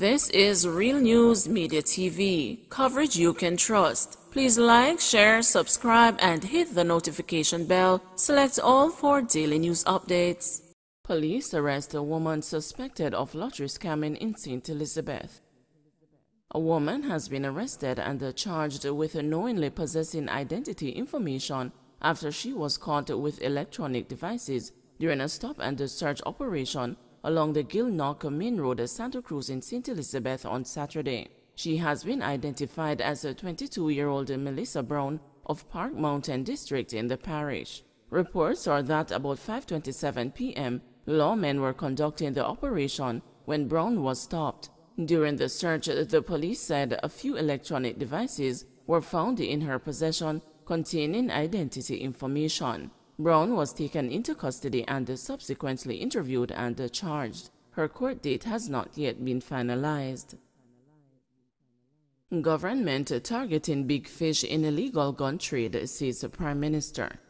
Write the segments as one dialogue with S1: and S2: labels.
S1: This is Real News Media TV, coverage you can trust. Please like, share, subscribe, and hit the notification bell. Select all for daily news updates. Police arrest a woman suspected of lottery scamming in St. Elizabeth. A woman has been arrested and charged with knowingly possessing identity information after she was caught with electronic devices during a stop-and-search operation along the Gilnock Main Road, Santa Cruz in St. Elizabeth on Saturday. She has been identified as a 22-year-old Melissa Brown of Park Mountain District in the parish. Reports are that about 5:27 p.m., lawmen were conducting the operation when Brown was stopped. During the search, the police said a few electronic devices were found in her possession containing identity information. Brown was taken into custody and subsequently interviewed and charged. Her court date has not yet been finalized. Government targeting big fish in illegal gun trade, says the Prime Minister.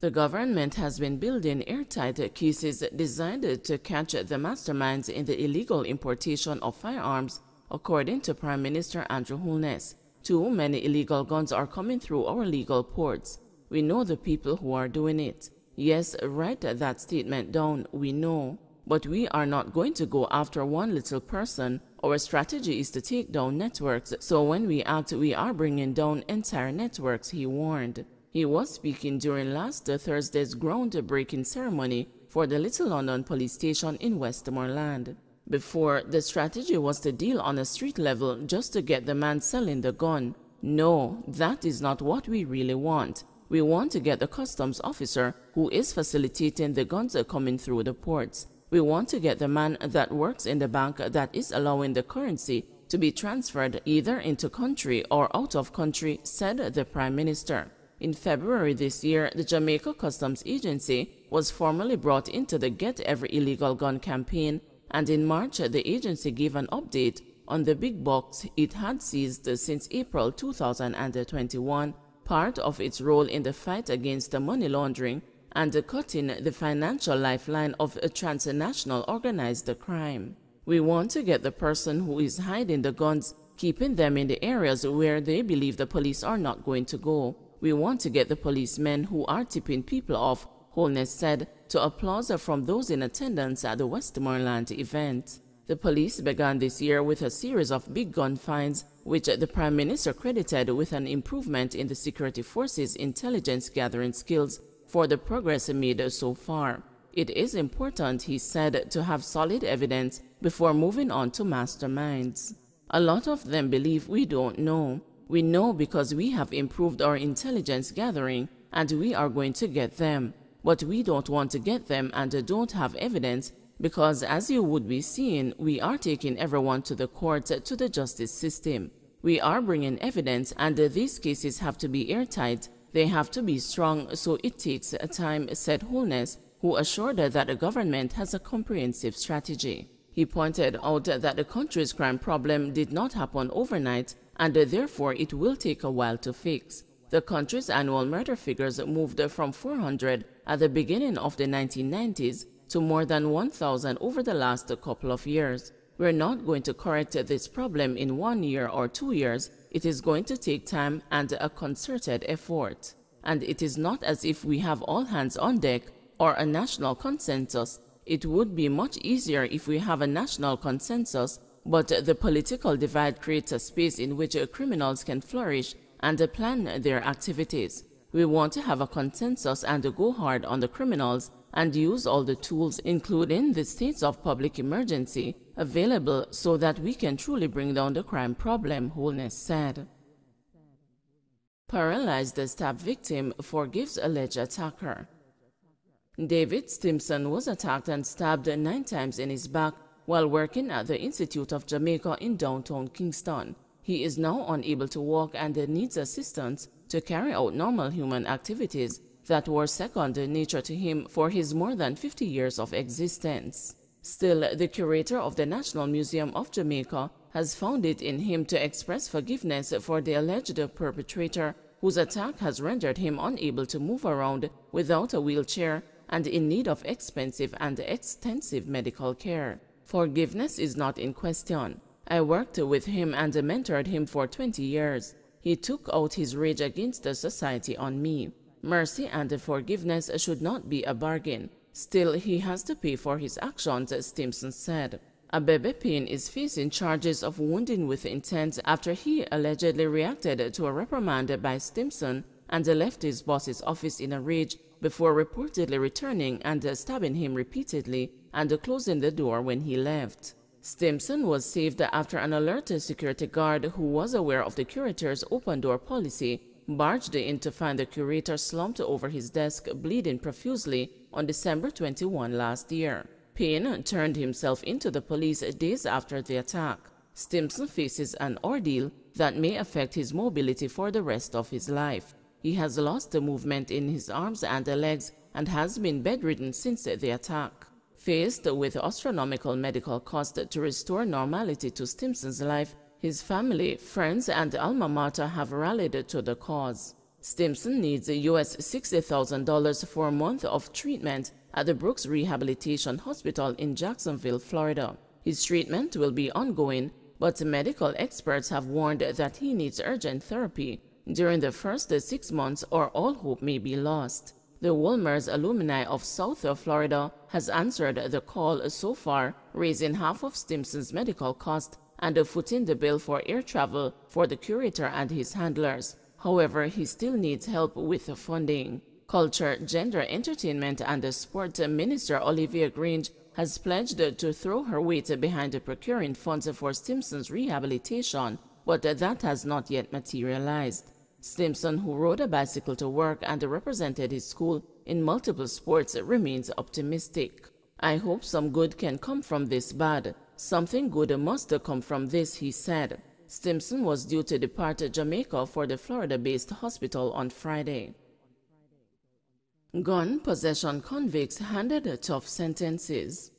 S1: The government has been building airtight cases designed to catch the masterminds in the illegal importation of firearms, according to Prime Minister Andrew Holness. Too many illegal guns are coming through our legal ports. We know the people who are doing it. Yes, write that statement down, we know. But we are not going to go after one little person. Our strategy is to take down networks, so when we act, we are bringing down entire networks, he warned. He was speaking during last Thursday's groundbreaking ceremony for the Little London police station in Westmoreland. Before, the strategy was to deal on a street level just to get the man selling the gun. No, that is not what we really want. We want to get the customs officer who is facilitating the guns coming through the ports. We want to get the man that works in the bank that is allowing the currency to be transferred either into country or out of country, said the Prime Minister. In February this year, the Jamaica Customs Agency was formally brought into the Get Every Illegal Gun campaign, and in March the agency gave an update on the big bucks it had seized since April 2021, part of its role in the fight against the money laundering and cutting the financial lifeline of a transnational organized crime. We want to get the person who is hiding the guns, keeping them in the areas where they believe the police are not going to go. We want to get the policemen who are tipping people off, Holness said, to applause from those in attendance at the Westmoreland event. The police began this year with a series of big gun finds, which the Prime Minister credited with an improvement in the security forces' intelligence gathering skills for the progress made so far. It is important, he said, to have solid evidence before moving on to masterminds. A lot of them believe we don't know. We know because we have improved our intelligence gathering and we are going to get them. But we don't want to get them and don't have evidence because, as you would be seeing, we are taking everyone to the court, to the justice system. We are bringing evidence and these cases have to be airtight. They have to be strong, so it takes time, said Holness, who assured that the government has a comprehensive strategy. He pointed out that the country's crime problem did not happen overnight and therefore it will take a while to fix. The country's annual murder figures moved from 400 at the beginning of the 1990s to more than 1,000 over the last couple of years. We're not going to correct this problem in 1 year or 2 years. It is going to take time and a concerted effort. And it is not as if we have all hands on deck or a national consensus. It would be much easier if we have a national consensus, but the political divide creates a space in which criminals can flourish and plan their activities. We want to have a consensus and go hard on the criminals and use all the tools, including the states of public emergency, available so that we can truly bring down the crime problem, Holness said. Paralyzed stab victim forgives alleged attacker. David Stimson was attacked and stabbed 9 times in his back while working at the Institute of Jamaica in downtown Kingston. He is now unable to walk and needs assistance to carry out normal human activities that were second nature to him for his more than 50 years of existence. Still, the curator of the National Museum of Jamaica has found it in him to express forgiveness for the alleged perpetrator, whose attack has rendered him unable to move around without a wheelchair and in need of expensive and extensive medical care. Forgiveness is not in question. I worked with him and mentored him for 20 years. He took out his rage against the society on me. Mercy and forgiveness should not be a bargain. Still, he has to pay for his actions, Stimson said. Abebe Payne is facing charges of wounding with intent after he allegedly reacted to a reprimand by Stimson and left his boss's office in a rage before reportedly returning and stabbing him repeatedly and closing the door when he left. Stimson was saved after an alert security guard who was aware of the curator's open-door policy barged in to find the curator slumped over his desk bleeding profusely on December 21 last year. Payne turned himself into the police days after the attack. Stimson faces an ordeal that may affect his mobility for the rest of his life. He has lost the movement in his arms and legs and has been bedridden since the attack. Faced with astronomical medical costs to restore normality to Stimson's life, his family, friends, and alma mater have rallied to the cause. Stimson needs US $60,000 for a month of treatment at the Brooks Rehabilitation Hospital in Jacksonville, Florida. His treatment will be ongoing, but medical experts have warned that he needs urgent therapy during the first 6 months or all hope may be lost. The Wolmer's alumni of South Florida has answered the call so far, raising half of Stimson's medical costs and footing the bill for air travel for the curator and his handlers. However, he still needs help with funding. Culture, Gender, Entertainment, and Sport Minister Olivia Grange has pledged to throw her weight behind procuring funds for Stimson's rehabilitation, but that has not yet materialized. Stimson, who rode a bicycle to work and represented his school in multiple sports, remains optimistic. "I hope some good can come from this bad. Something good must come from this," he said. Stimson was due to depart Jamaica for the Florida-based hospital on Friday. Gun possession convicts handed tough sentences.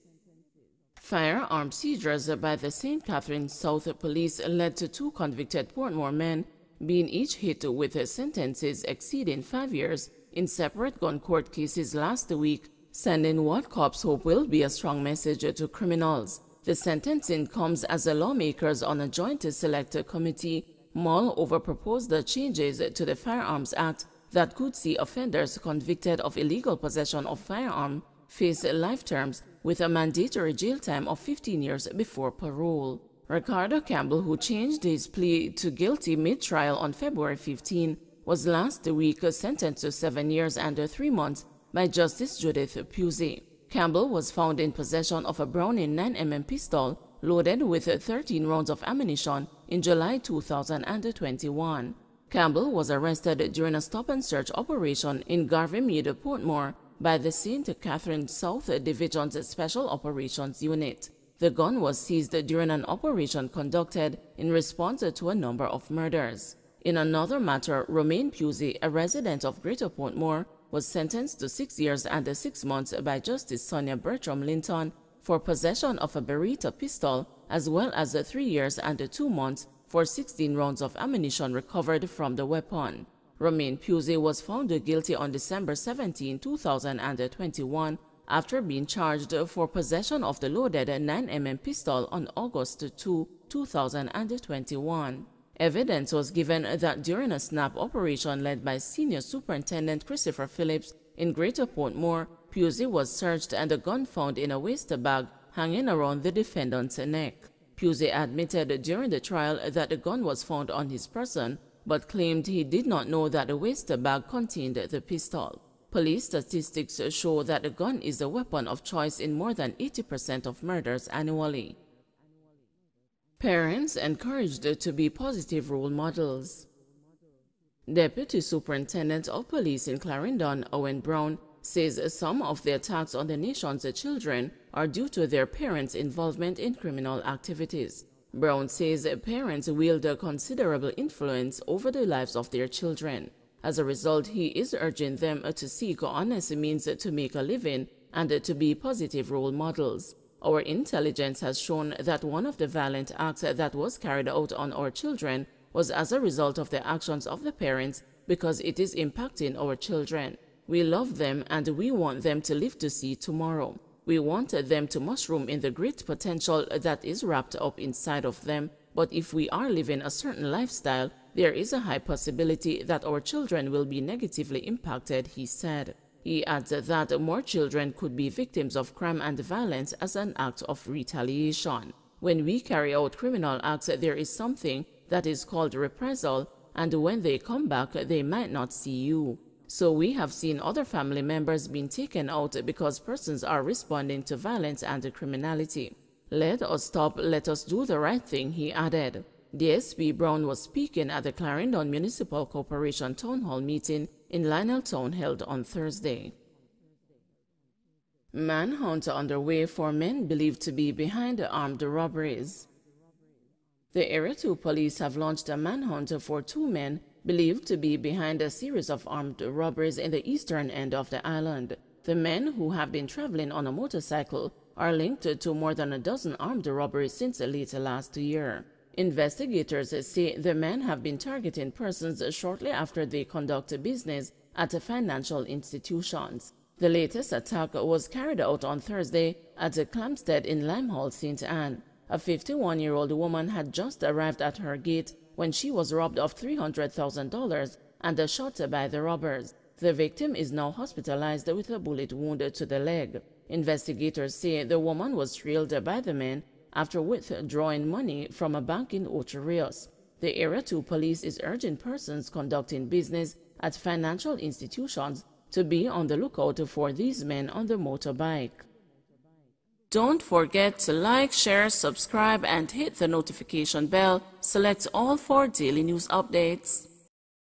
S1: Firearm seizures by the St. Catharines South Police led to 2 convicted Portmore men being each hit with sentences exceeding 5 years in separate gun court cases last week, sending what cops hope will be a strong message to criminals. The sentencing comes as the lawmakers on a joint select committee mull over proposed changes to the Firearms Act that could see offenders convicted of illegal possession of firearm face life terms with a mandatory jail time of 15 years before parole. Ricardo Campbell, who changed his plea to guilty mid-trial on February 15, was last week sentenced to 7 years and 3 months by Justice Judith Pusey. Campbell was found in possession of a Browning 9mm pistol loaded with 13 rounds of ammunition in July 2021. Campbell was arrested during a stop-and-search operation in Garvey Mead, Portmore, by the St. Catharines South Division's Special Operations Unit. The gun was seized during an operation conducted in response to a number of murders. In another matter, Romaine Pusey, a resident of Greater Portmore, was sentenced to 6 years and 6 months by Justice Sonia Bertram Linton for possession of a Beretta pistol, as well as 3 years and 2 months for 16 rounds of ammunition recovered from the weapon. Romaine Pusey was found guilty on December 17, 2021, after being charged for possession of the loaded 9mm pistol on August 2, 2021. Evidence was given that during a snap operation led by Senior Superintendent Christopher Phillips in Greater Portmore, Pusey was searched and a gun found in a waste bag hanging around the defendant's neck. Pusey admitted during the trial that the gun was found on his person, but claimed he did not know that the waste bag contained the pistol. Police statistics show that the gun is the weapon of choice in more than 80% of murders annually. Parents encouraged to be positive role models. Deputy Superintendent of Police in Clarendon, Owen Brown, says some of the attacks on the nation's children are due to their parents' involvement in criminal activities. Brown says parents wield a considerable influence over the lives of their children. As a result, he is urging them to seek honest means to make a living and to be positive role models. Our intelligence has shown that one of the violent acts that was carried out on our children was as a result of the actions of the parents because it is impacting our children. We love them and we want them to live to see tomorrow. We wanted them to mushroom in the great potential that is wrapped up inside of them, but if we are living a certain lifestyle, there is a high possibility that our children will be negatively impacted, he said. He adds that more children could be victims of crime and violence as an act of retaliation. When we carry out criminal acts, there is something that is called reprisal, and when they come back, they might not see you. So we have seen other family members being taken out because persons are responding to violence and criminality. Let us stop, let us do the right thing, he added. DSP Brown was speaking at the Clarendon Municipal Corporation Town Hall meeting in Lioneltown held on Thursday. Manhunt underway for men believed to be behind armed robberies. The Area 2 police have launched a manhunt for 2 men believed to be behind a series of armed robberies in the eastern end of the island. The men, who have been traveling on a motorcycle, are linked to more than a dozen armed robberies since late last year. Investigators say the men have been targeting persons shortly after they conduct business at financial institutions. The latest attack was carried out on Thursday at Clamstead in Limehall, St. Anne. A 51-year-old woman had just arrived at her gate when she was robbed of $300,000 and shot by the robbers. The victim is now hospitalized with a bullet wound to the leg. Investigators say the woman was trailed by the men after withdrawing money from a bank in Ocho Rios. The Area 2 police is urging persons conducting business at financial institutions to be on the lookout for these men on the motorbike. Don't forget to like, share, subscribe, and hit the notification bell. Select all for daily news updates.